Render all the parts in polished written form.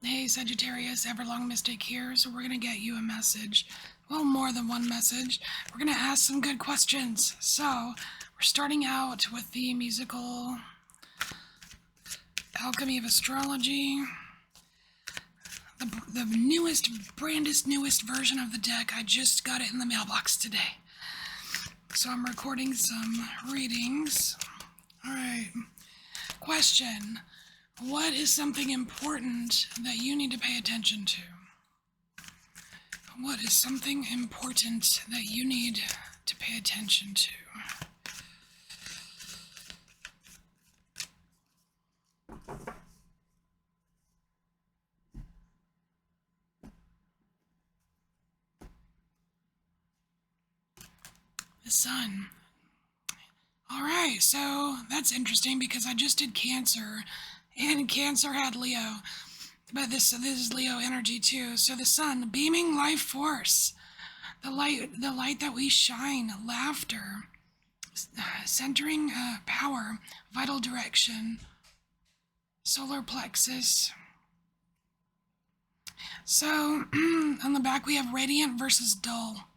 Hey Sagittarius, EverlongMystic here. So we're going to get you a message. Well, more than one message. We're going to ask some good questions. So we're starting out with the musical alchemy of astrology. The newest version of the deck. I just got it in the mailbox today. So I'm recording some readings. All right. Question. What is something important that you need to pay attention to? What is something important that you need to pay attention to? The sun. All right, so that's interesting because I just did Cancer, and Cancer had Leo, but this is Leo energy too. So the sun, beaming life force, the light that we shine, laughter, centering power, vital direction, solar plexus. So on the back we have radiant versus dull.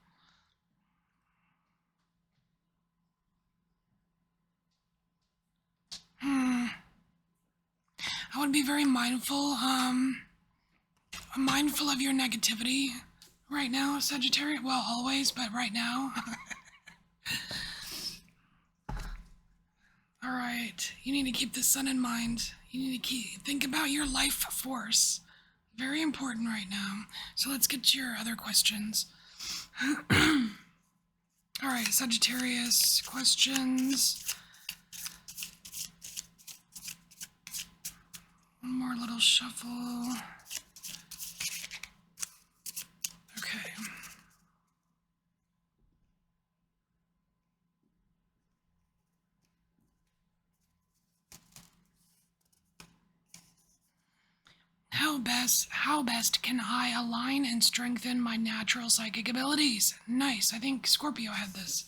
I would be very mindful of your negativity right now, Sagittarius. Well, always, but right now. All right, you need to keep the sun in mind. You need to think about your life force. Very important right now. So let's get to your other questions. All right, Sagittarius questions. One more little shuffle. Okay. How best can I align and strengthen my natural psychic abilities? Nice. I think Scorpio had this.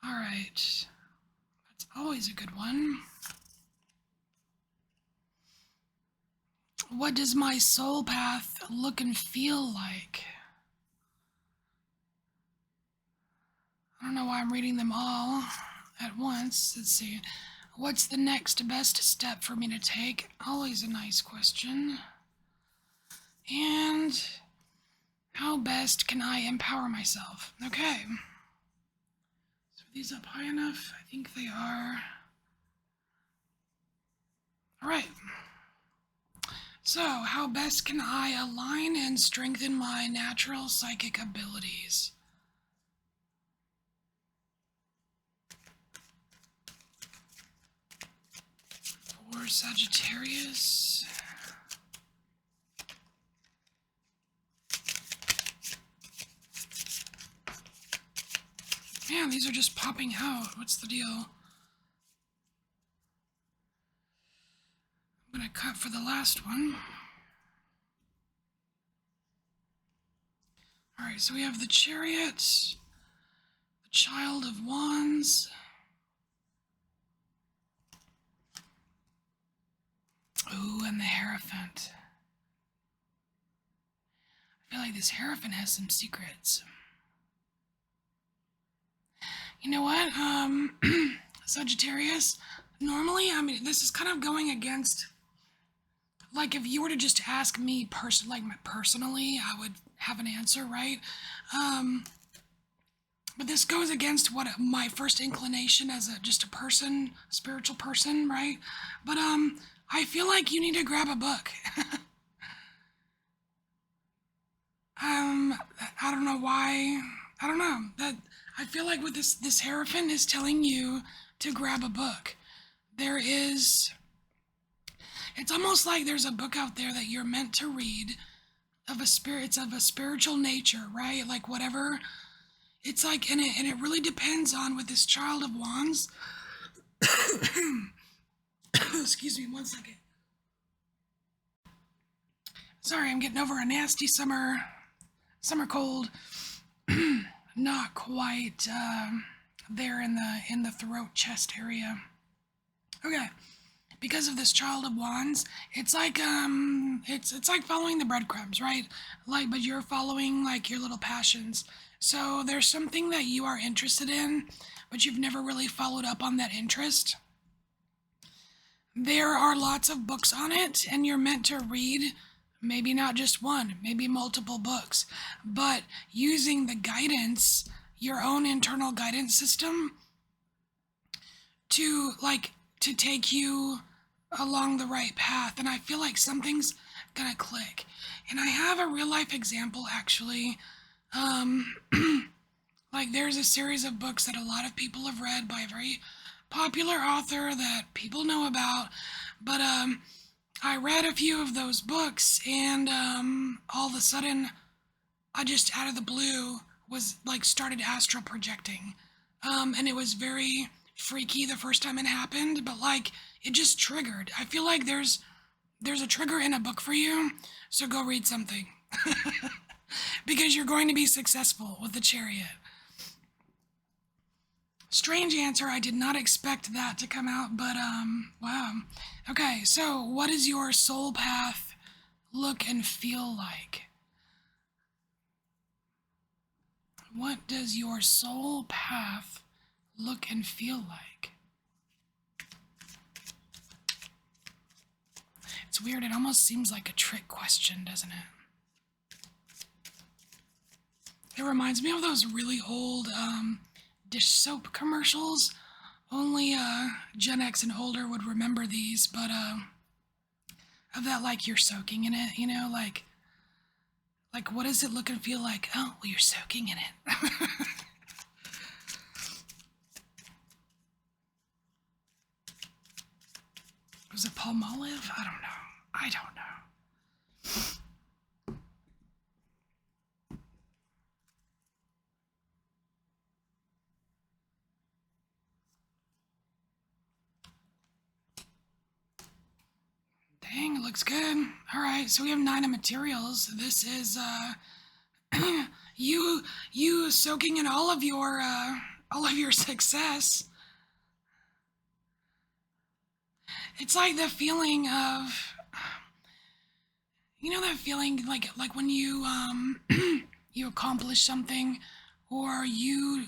All right. That's always a good one. What does my soul path look and feel like? I don't know why I'm reading them all at once. Let's see. What's the next best step for me to take? Always a nice question. And how best can I empower myself? Okay. So are these up high enough? I think they are. All right. So, how best can I align and strengthen my natural psychic abilities? For Sagittarius. Man, these are just popping out. What's the deal? I'm going to cut for the last one. All right, so we have the Chariot, the Child of Wands, ooh, and the Hierophant. I feel like this Hierophant has some secrets. You know what, Sagittarius, normally, I mean, this is kind of going against, like, if you were to just ask me personally, I would have an answer, right? But this goes against what my first inclination as just a person, spiritual person, right? But I feel like you need to grab a book. I don't know why. I don't know. That I feel like with this Hierophant is telling you to grab a book. It's almost like there's a book out there that you're meant to read of a spirit. It's of a spiritual nature, right? Like whatever. It's like, and it really depends on with this Child of Wands. Excuse me, 1 second. Sorry, I'm getting over a nasty summer cold. Not quite there in the throat chest area. Okay, because of this Child of Wands, it's like it's like following the breadcrumbs, right? Like, but you're following like your little passions. So there's something that you are interested in, but you've never really followed up on that interest. There are lots of books on it, and you're meant to read maybe not just one, maybe multiple books, but using the guidance, your own internal guidance system to to take you along the right path. And I feel like something's gonna click. And I have a real life example actually. Um like there's a series of books that a lot of people have read by a very popular author that people know about. But I read a few of those books, and all of a sudden I just out of the blue was like started astral projecting. And it was very freaky the first time it happened, but like it just triggered. I feel like there's a trigger in a book for you, so go read something. Because you're going to be successful with the Chariot. Strange answer. I did not expect that to come out, but wow. Okay, so what does your soul path look and feel like? What does your soul path look and feel like? It's weird. It almost seems like a trick question, doesn't it? It reminds me of those really old dish soap commercials. Only Gen X and older would remember these, but of that, like you're soaking in it, you know, like what does it look and feel like? Oh, well, you're soaking in it. Was it Palmolive? I don't know. I don't know. Dang, it looks good. All right, so we have 9 of materials. This is you soaking in all of your success. It's like the feeling of, you know, that feeling like when you you accomplish something, or you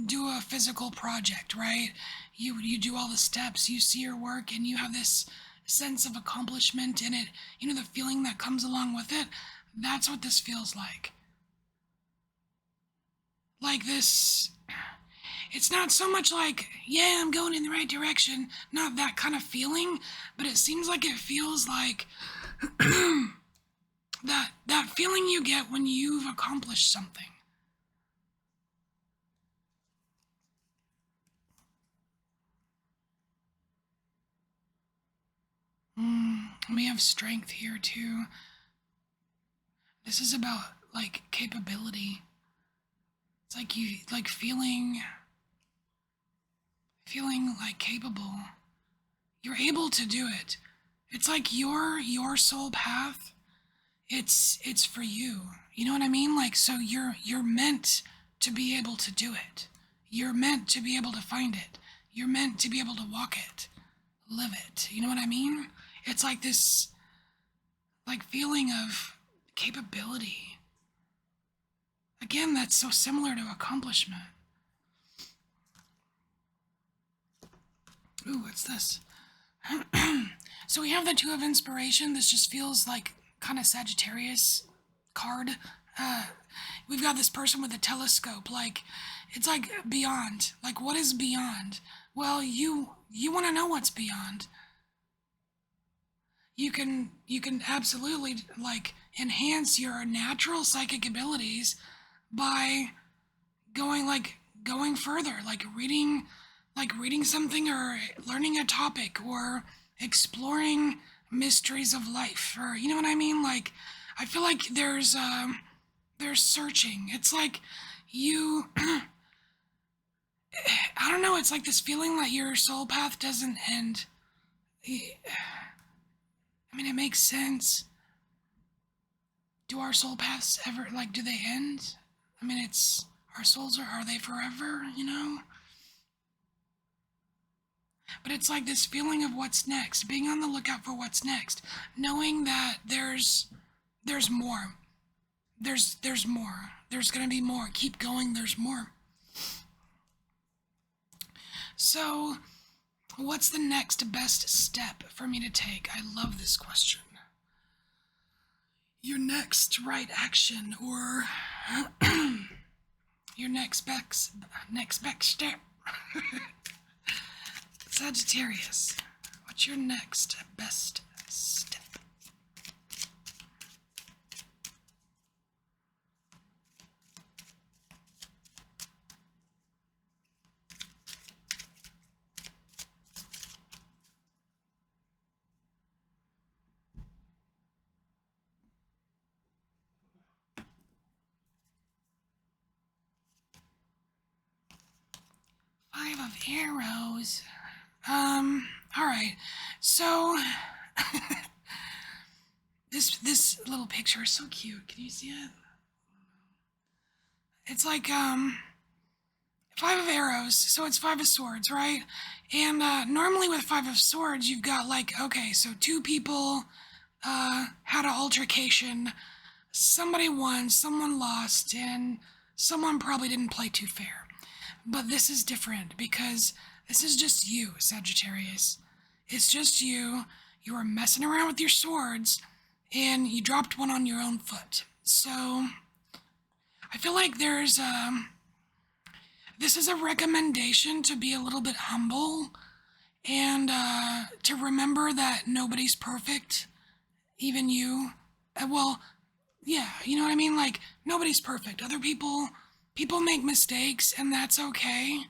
do a physical project, right? You do all the steps, you see your work, and you have this sense of accomplishment in it. You know, the feeling that comes along with it. That's what this feels like. Like this, it's not so much like, yeah, I'm going in the right direction, not that kind of feeling, but it seems like it feels like that feeling you get when you've accomplished something. We have strength here too. This is about like capability. It's like you like feeling like capable. You're able to do it. It's like your soul path. It's for you. You know what I mean? Like, so you're meant to be able to do it. You're meant to be able to find it. You're meant to be able to walk it, live it. You know what I mean? It's like this like feeling of capability. Again, that's so similar to accomplishment. Ooh, what's this? So we have the 2 of inspiration. This just feels like kind of Sagittarius card. We've got this person with a telescope. Like, it's like beyond. Like, what is beyond? Well, you want to know what's beyond. You can absolutely like enhance your natural psychic abilities by going further, like reading something, or learning a topic, or exploring mysteries of life, or you know what I mean? Like, I feel like there's searching. It's like you I don't know, it's like this feeling that your soul path doesn't end. I mean, it makes sense. Do our soul paths ever, like, do they end? I mean, it's, our souls are they forever, you know? But it's like this feeling of what's next, being on the lookout for what's next, knowing that there's more. There's more. There's gonna be more. Keep going, there's more. So, what's the next best step for me to take? I love this question. Your next right action, or your next best step. Sagittarius, what's your next best step? Five of arrows. Alright. So this little picture is so cute. Can you see it? It's like five of arrows, so it's five of swords, right? And normally with five of swords, you've got like, okay, so two people had an altercation. Somebody won, someone lost, and someone probably didn't play too fair. But this is different because this is just you, Sagittarius. It's just you. You were messing around with your swords, and you dropped one on your own foot. So, I feel like this is a recommendation to be a little bit humble and to remember that nobody's perfect, even you. Well, yeah, you know what I mean? Like, nobody's perfect. Other people make mistakes, and that's okay.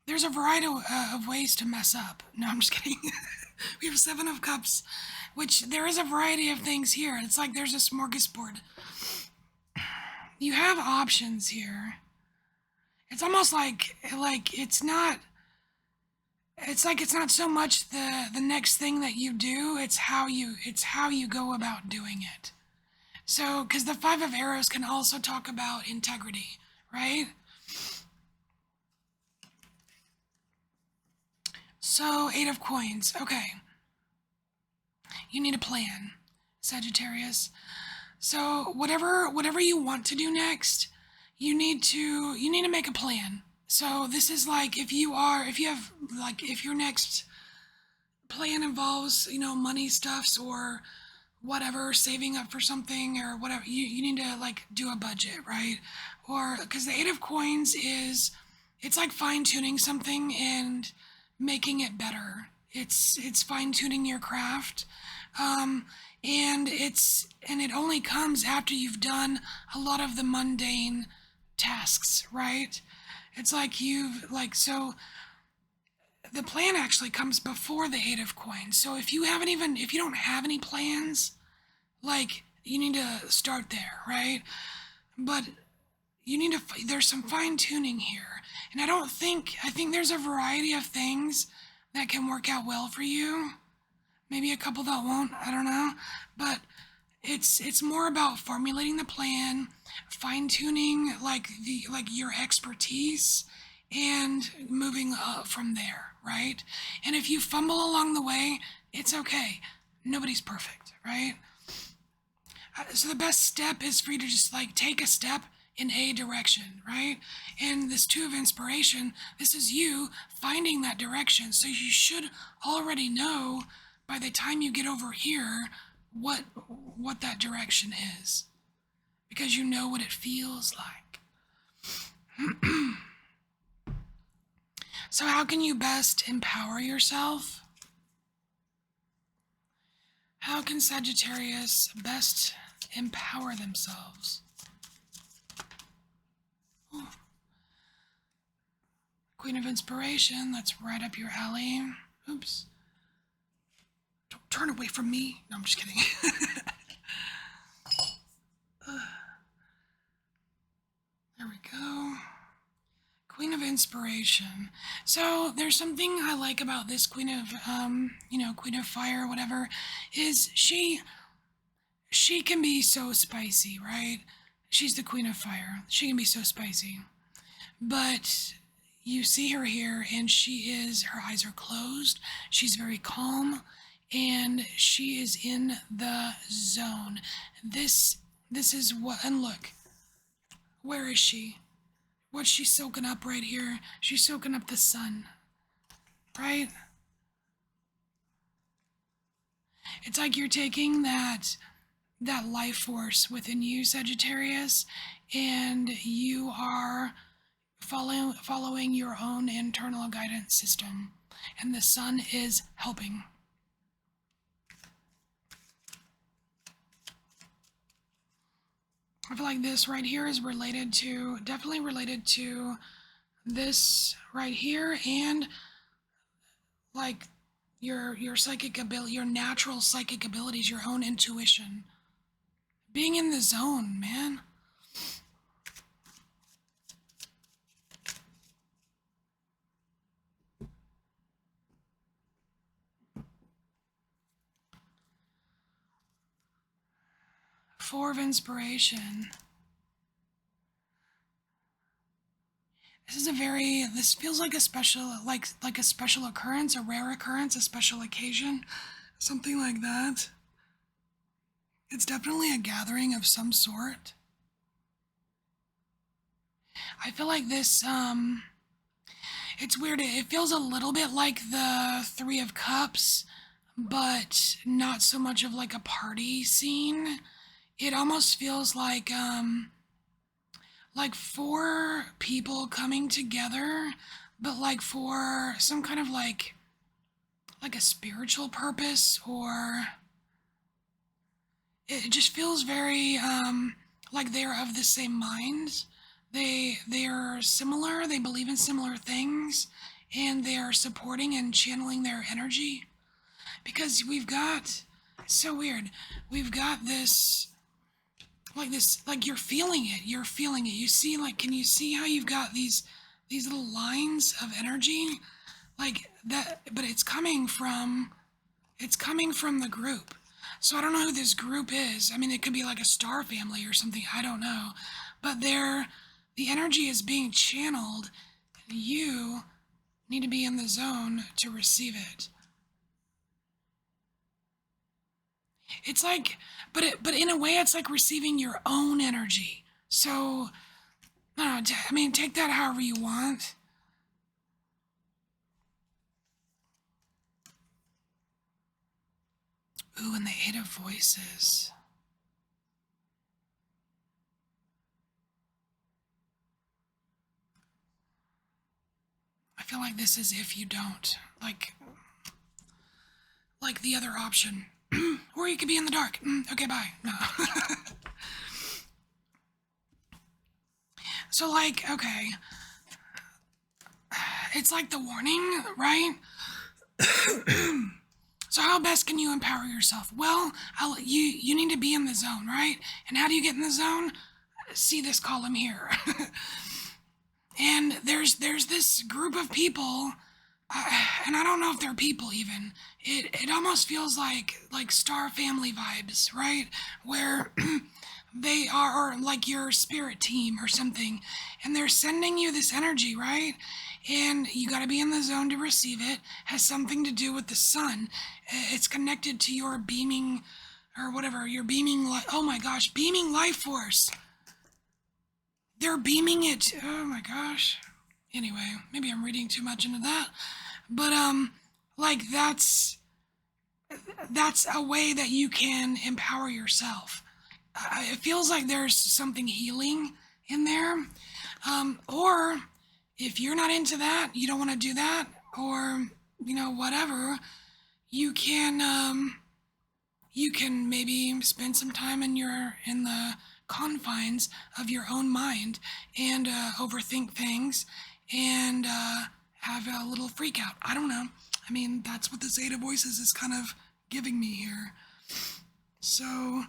There's a variety of ways to mess up. No, I'm just kidding. We have Seven of Cups, which there is a variety of things here. It's like there's a smorgasbord. You have options here. It's almost like it's not. It's like it's not so much the next thing that you do. It's how you go about doing it. So, because the Five of Arrows can also talk about integrity, right? So, Eight of Coins. Okay. You need a plan, Sagittarius. So, whatever you want to do next, you need to make a plan. So, this is like if your next plan involves, money stuffs or whatever, saving up for something or whatever, you need to like do a budget, right? Or because the Eight of Coins it's like fine tuning something and making it better. It's fine tuning your craft, and it only comes after you've done a lot of the mundane tasks, right? It's like so the plan actually comes before the Eight of Coins. So if you don't have any plans, like, you need to start there, right? But there's some fine tuning here. And I think there's a variety of things that can work out well for you. Maybe a couple that won't, I don't know. But it's more about formulating the plan, fine tuning like your expertise, and moving up from there, right? And if you fumble along the way, it's okay. Nobody's perfect, right? So the best step is for you to just like take a step in a direction, right? And this Two of Inspiration, this is you finding that direction. So you should already know by the time you get over here what that direction is, because you know what it feels like. So how can you best empower yourself? How can Sagittarius best empower themselves? Oh. Queen of Inspiration, that's right up your alley. Oops. Don't turn away from me. No, I'm just kidding. There we go. Queen of Inspiration. So there's something I like about this Queen of, Queen of Fire, whatever, is she can be so spicy, right? She's the Queen of Fire. She can be so spicy. but you see her here, and her eyes are closed. She's very calm, and she is in the zone. This is what, and look, where is she? What's she soaking up right here? She's soaking up the sun, right? It's like you're taking that life force within you, Sagittarius, and you are following your own internal guidance system, and the sun is helping. I feel like this right here is definitely related to this right here, and like your psychic ability, your natural psychic abilities, your own intuition. Being in the zone, man. Four of inspiration. This feels like a special, like a special occurrence, a rare occurrence, a special occasion, something like that. It's definitely a gathering of some sort. I feel like this, it's weird. It feels a little bit like the Three of Cups, but not so much of like a party scene. It almost feels like four people coming together, but like for some kind of like a spiritual purpose, or it just feels very like they're of the same mind. They are similar, they believe in similar things, and they are supporting and channeling their energy. Because it's so weird. We've got this, like you're feeling it. You see, like, can you see how you've got these little lines of energy? Like that, but it's coming from the group. So I don't know who this group is. I mean, it could be like a star family or something. I don't know. But the energy is being channeled, and you need to be in the zone to receive it. It's like, but in a way, it's like receiving your own energy. So, I don't know, I mean, take that however you want. Ooh, and the Eight of Voices. I feel like this is if you don't. Like the other option. Or you could be in the dark. Okay, bye. No. So, like, okay. It's like the warning, right? So how best can you empower yourself? Well, you need to be in the zone, right? And how do you get in the zone? See this column here. And there's this group of people, and I don't know if they're people even. It almost feels like Star Family vibes, right? Where they are, or like your spirit team or something, and they're sending you this energy, right? And you got to be in the zone to receive it. Has something to do with the sun. It's connected to your beaming, or whatever, your beaming, oh my gosh, beaming life force. They're beaming it. Oh my gosh. Anyway, maybe I'm reading too much into that. But, like, that's a way that you can empower yourself. It feels like there's something healing in there. Or if you're not into that, you don't want to do that, or, whatever, you can maybe spend some time in the confines of your own mind and overthink things and have a little freak out. I don't know. I mean, that's what this Eight of Voices is kind of giving me here. So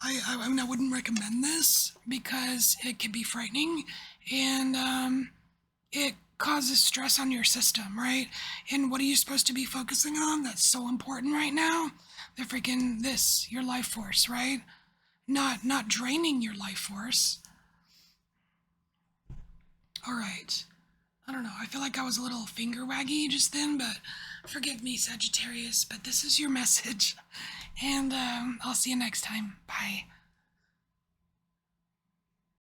I mean, I wouldn't recommend this because it can be frightening, and it causes stress on your system, right? And what are you supposed to be focusing on? That's so important right now. Your life force, right? Not draining your life force. Alright. I don't know, I feel like I was a little finger waggy just then, but forgive me, Sagittarius, but this is your message. And I'll see you next time. Bye.